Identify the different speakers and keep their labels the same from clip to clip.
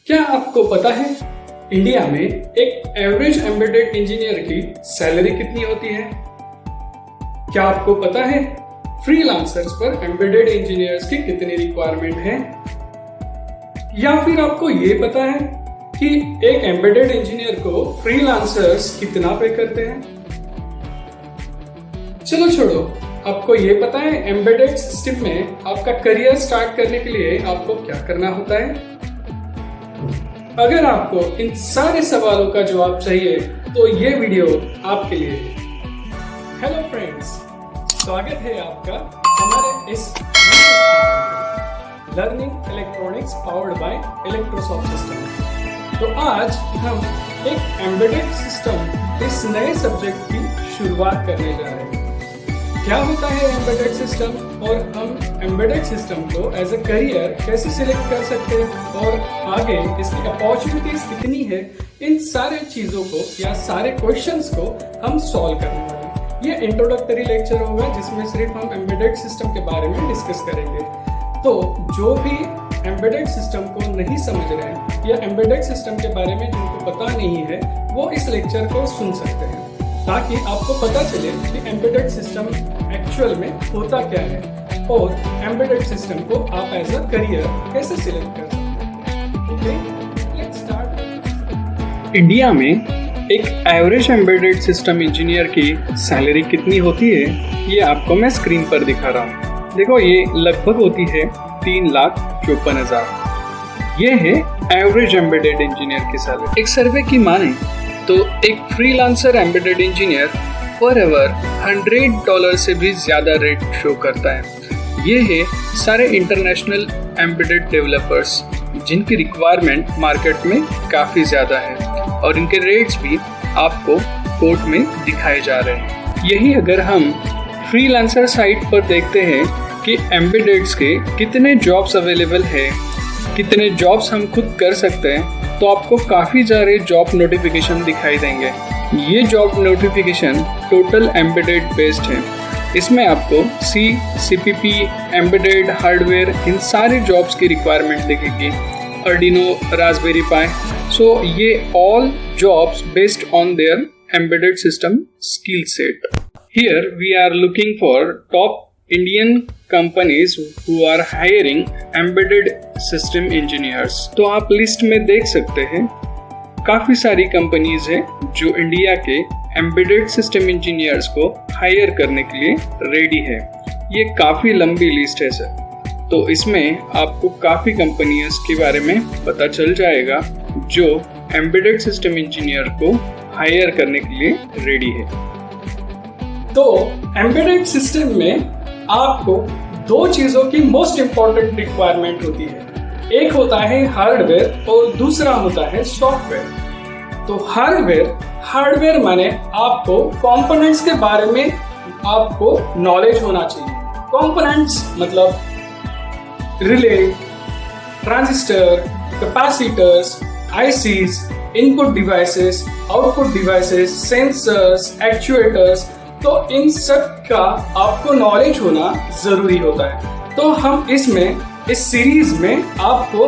Speaker 1: क्या आपको पता है इंडिया में एक एवरेज एम्बेडेड इंजीनियर की सैलरी कितनी होती है? क्या आपको पता है फ्रीलांसर्स पर एम्बेडेड इंजीनियर्स की कितनी रिक्वायरमेंट है? या फिर आपको ये पता है कि एक एम्बेडेड इंजीनियर को फ्रीलांसर्स कितना पे करते हैं? चलो छोड़ो, आपको ये पता है एम्बेडेड सिस्टम में आपका करियर स्टार्ट करने के लिए आपको क्या करना होता है? अगर आपको इन सारे सवालों का जवाब चाहिए तो ये वीडियो आपके लिए है। हेलो फ्रेंड्स, स्वागत है आपका हमारे इस learning electronics powered by Electrosoft system. तो आज हम एक एम्बेडेड सिस्टम इस नए सब्जेक्ट की शुरुआत करने जा रहे हैं। क्या होता है एम्बेडेड सिस्टम और हम एम्बेडेड सिस्टम को एज ए करियर कैसे सिलेक्ट कर सकते हैं और आगे इसकी अपॉर्चुनिटीज कितनी है, इन सारे चीजों को या सारे क्वेश्चंस को हम सॉल्व करने वाले हैं। ये इंट्रोडक्टरी लेक्चर होगा जिसमें सिर्फ हम एम्बेडेड सिस्टम के बारे में डिस्कस करेंगे। तो जो भी एम्बेडेड सिस्टम को नहीं समझ रहे हैं या एम्बेडेड सिस्टम के बारे में जिनको पता नहीं है वो इस लेक्चर को सुन सकते हैं, ताकि आपको पता चले कि एम्बेडेड सिस्टम एक्चुअल में होता क्या है और एम्बेडेड सिस्टम को आप एज अ करियर कैसे सिलेक्ट कर सकते हैं। Okay, let's start. इंडिया में एक एवरेज एम्बेडेड सिस्टम इंजीनियर की सैलरी कितनी होती है ये आपको मैं स्क्रीन पर दिखा रहा हूँ। देखो, ये लगभग होती है 3,54,000। ये है एवरेज एम्बेडेड इंजीनियर की सैलरी। एक सर्वे की माने तो एक freelancer embedded engineer per hour $100 से भी ज्यादा रेट शो करता है। ये है सारे इंटरनेशनल एम्बेडेड डेवलपर्स जिनकी रिक्वायरमेंट मार्केट में काफी ज्यादा है और इनके रेट्स भी आपको कोर्ट में दिखाए जा रहे हैं। यही अगर हम फ्रीलांसर साइट पर देखते हैं कि एम्बेडेड्स के कितने जॉब्स अवेलेबल है, कितने जॉब्स हम खुद कर सकते हैं, तो आपको काफ़ी सारे जॉब नोटिफिकेशन दिखाई देंगे। ये job notification total embedded based है। इसमें आपको सी, सीपीपी, एम्बेडेड हार्डवेयर, इन सारे जॉब्स की रिक्वायरमेंट दिखेगी। अर्डिनो, रास्पबेरी पाई, सो ये all jobs based on their embedded system skill set. Here we are looking for top Indian companies who are hiring embedded system engineers। तो आप list में देख सकते हैं काफी सारी कंपनीज हैं जो इंडिया के एम्बेडेड सिस्टम इंजीनियर्स को हायर करने के लिए रेडी है। ये काफी लंबी लिस्ट है सर, तो इसमें आपको काफी कंपनीज के बारे में पता चल जाएगा जो एम्बेडेड सिस्टम इंजीनियर को हायर करने के लिए रेडी है। तो एम्बेडेड सिस्टम में आपको दो चीजों की मोस्ट इंपॉर्टेंट रिक्वायरमेंट होती है। एक होता है हार्डवेयर और दूसरा होता है सॉफ्टवेयर। तो हार्डवेयर माने आपको कंपोनेंट्स के बारे में आपको नॉलेज होना चाहिए। कंपोनेंट्स मतलब relay, transistor, capacitors, ICs, input devices, output devices, sensors, actuators, तो इन सब का आपको नॉलेज होना जरूरी होता है। तो हम इस सीरीज में आपको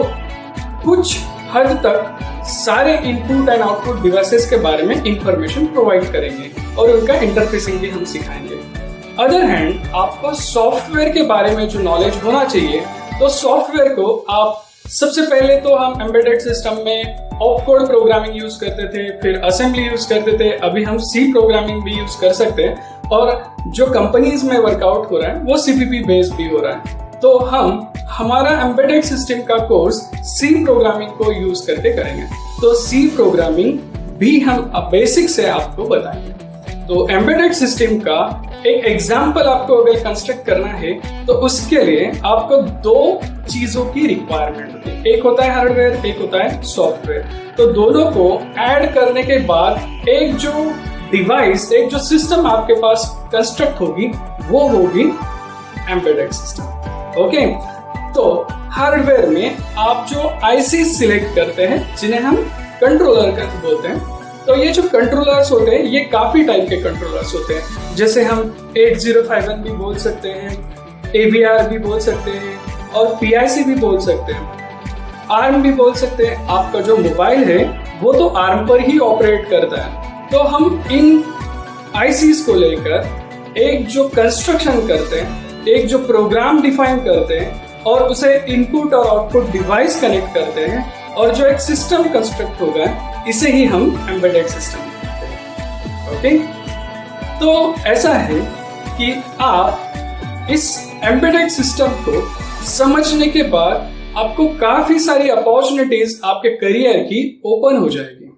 Speaker 1: कुछ हद तक सारे इनपुट एंड आउटपुट डिवाइसेस के बारे में इंफॉर्मेशन प्रोवाइड करेंगे और उनका इंटरफेसिंग भी हम सिखाएंगे। अदर हैंड आपको सॉफ्टवेयर के बारे में जो नॉलेज होना चाहिए, तो सॉफ्टवेयर को आप सबसे पहले तो हम एम्बेडेड सिस्टम में ऑपकोड प्रोग्रामिंग यूज करते थे, फिर असेंबली यूज करते थे, अभी हम सी प्रोग्रामिंग भी यूज कर सकते हैं और जो कंपनीज में वर्कआउट हो रहा है वो सीपीपी बेस्ड भी हो रहा है। तो हम हमारा एम्बेडेड सिस्टम का कोर्स सी प्रोग्रामिंग को यूज करके करेंगे। तो सी प्रोग्रामिंग भी हम बेसिक से आपको बताएंगे। तो एम्बेडेड सिस्टम का एक एग्जाम्पल आपको अगर कंस्ट्रक्ट करना है तो उसके लिए आपको दो चीजों की रिक्वायरमेंट होती है। एक होता है हार्डवेयर, एक होता है सॉफ्टवेयर। तो दोनों को ऐड करने के बाद एक जो डिवाइस, एक जो सिस्टम आपके पास कंस्ट्रक्ट होगी वो होगी एम्बेडेड सिस्टम। ओके, तो हार्डवेयर में आप जो आईसी सिलेक्ट करते हैं जिन्हें हम कंट्रोलर बोलते हैं, तो ये जो कंट्रोलर्स होते हैं ये काफी टाइप के कंट्रोलर्स होते हैं। जैसे हम 8051 भी बोल सकते हैं, AVR भी बोल सकते हैं और PIC भी बोल सकते हैं। आर्म भी बोल सकते हैं। आपका जो मोबाइल है वो तो आर्म पर ही ऑपरेट करता है। तो हम इन आईसीज को लेकर एक जो कंस्ट्रक्शन करते हैं, एक जो प्रोग्राम डिफाइन करते हैं और उसे इनपुट और आउटपुट डिवाइस कनेक्ट करते हैं और जो एक सिस्टम कंस्ट्रक्ट होगा, इसे ही हम एम्बेडेड सिस्टम कहते हैं। ओके, तो ऐसा है कि आप इस एम्बेडेड सिस्टम को समझने के बाद आपको काफी सारी अपॉर्चुनिटीज आपके करियर की ओपन हो जाएगी।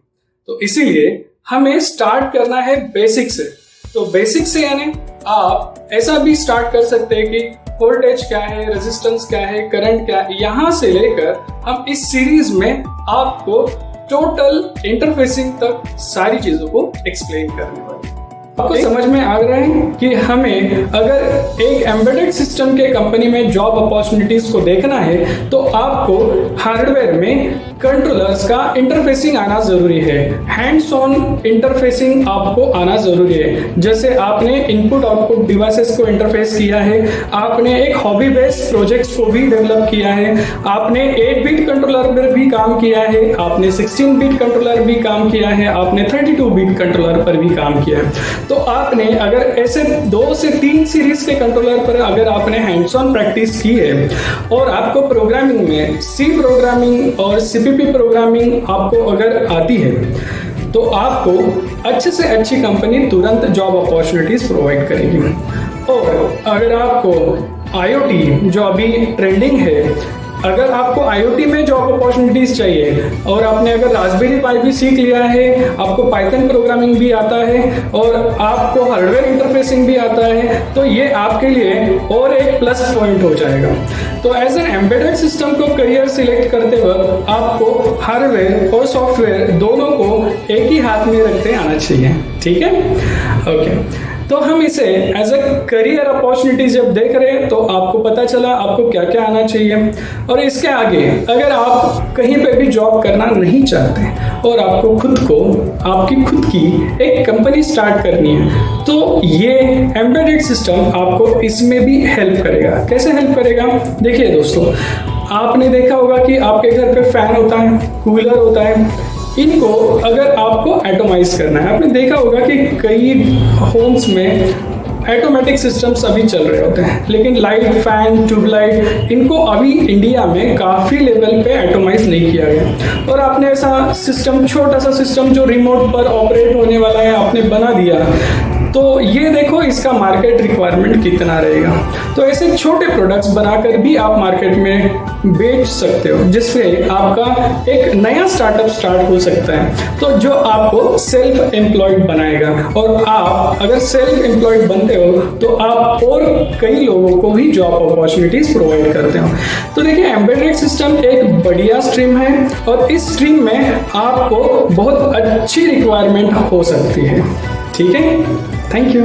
Speaker 1: तो इसीलिए हमें स्टार्ट करना है बेसिक से। तो बेसिक से यानी आप ऐसा भी स्टार्ट कर सकते हैं कि वोल्टेज क्या है, रेजिस्टेंस क्या है, करंट क्या है, यहां से लेकर हम इस सीरीज में आपको टोटल इंटरफेसिंग तक सारी चीजों को एक्सप्लेन करने वाले हैं। आपको समझ में आ रहा है कि हमें अगर एक एम्बेडेड सिस्टम के कंपनी में जॉब अपॉर्चुनिटीज को देखना है तो आपको हार्डवेयर में कंट्रोलर्स का इंटरफेसिंग आना जरूरी है, हैंड्स ऑन इंटरफेसिंग आपको आना जरूरी है। जैसे आपने इनपुट आउटपुट डिवाइसेस को इंटरफेस किया है, आपने एक हॉबी बेस्ड प्रोजेक्ट्स को भी डेवलप किया है, आपने 8 बिट कंट्रोलर पर भी काम किया है, आपने 16 बिट कंट्रोलर भी काम किया है, आपने 32 बिट कंट्रोलर पर भी काम किया है। तो आपने अगर ऐसे 2 से 3 सीरीज के कंट्रोलर पर अगर आपने हैंड्स ऑन प्रैक्टिस की है और आपको प्रोग्रामिंग में सी प्रोग्रामिंग और सीपीपी प्रोग्रामिंग आपको अगर आती है तो आपको अच्छे से अच्छी कंपनी तुरंत जॉब अपॉर्चुनिटीज प्रोवाइड करेगी। और अगर आपको आईओटी जो अभी ट्रेंडिंग है, अगर आपको आईओटी में जॉब अपॉर्चुनिटीज चाहिए और आपने अगर रास्पबेरी पाई भी सीख लिया है, आपको पाइथन प्रोग्रामिंग भी आता है और आपको हार्डवेयर इंटरफेसिंग भी आता है, तो ये आपके लिए और एक प्लस पॉइंट हो जाएगा। तो एज एन एम्बेडेड सिस्टम को करियर सिलेक्ट करते वक्त आपको हार्डवेयर और सॉफ्टवेयर दोनों को एक ही हाथ में रखते आना चाहिए। ठीक है, ओके। तो हम इसे एज अ करियर अपॉर्चुनिटी जब देख रहे हैं तो आपको पता चला आपको क्या क्या आना चाहिए। और इसके आगे अगर आप कहीं पे भी जॉब करना नहीं चाहते और आपको आपकी खुद की एक कंपनी स्टार्ट करनी है तो ये एम्बेडेड सिस्टम आपको इसमें भी हेल्प करेगा। कैसे हेल्प करेगा? देखिए दोस्तों, आपने देखा होगा कि आपके घर पे फैन होता है, कूलर होता है, इनको अगर आपको एटोमाइज करना है, आपने देखा होगा कि कई होम्स में ऑटोमेटिक सिस्टम्स अभी चल रहे होते हैं, लेकिन लाइट, फैन, ट्यूबलाइट इनको अभी इंडिया में काफ़ी लेवल पे एटोमाइज नहीं किया गया। और आपने ऐसा सिस्टम, छोटा सा सिस्टम जो रिमोट पर ऑपरेट होने वाला है, आपने बना दिया, तो ये देखो इसका मार्केट रिक्वायरमेंट कितना रहेगा। तो ऐसे छोटे प्रोडक्ट्स बनाकर भी आप मार्केट में बेच सकते हो, जिससे आपका एक नया स्टार्टअप स्टार्ट हो सकता है, तो जो आपको सेल्फ एम्प्लॉयड बनाएगा। और आप अगर सेल्फ एम्प्लॉयड बनते हो तो आप और कई लोगों को भी जॉब अपॉर्चुनिटीज प्रोवाइड करते हो। तो देखिए, एम्बेडेड सिस्टम एक बढ़िया स्ट्रीम है और इस स्ट्रीम में आपको बहुत अच्छी रिक्वायरमेंट हो सकती है। ठीक है, थैंक यू।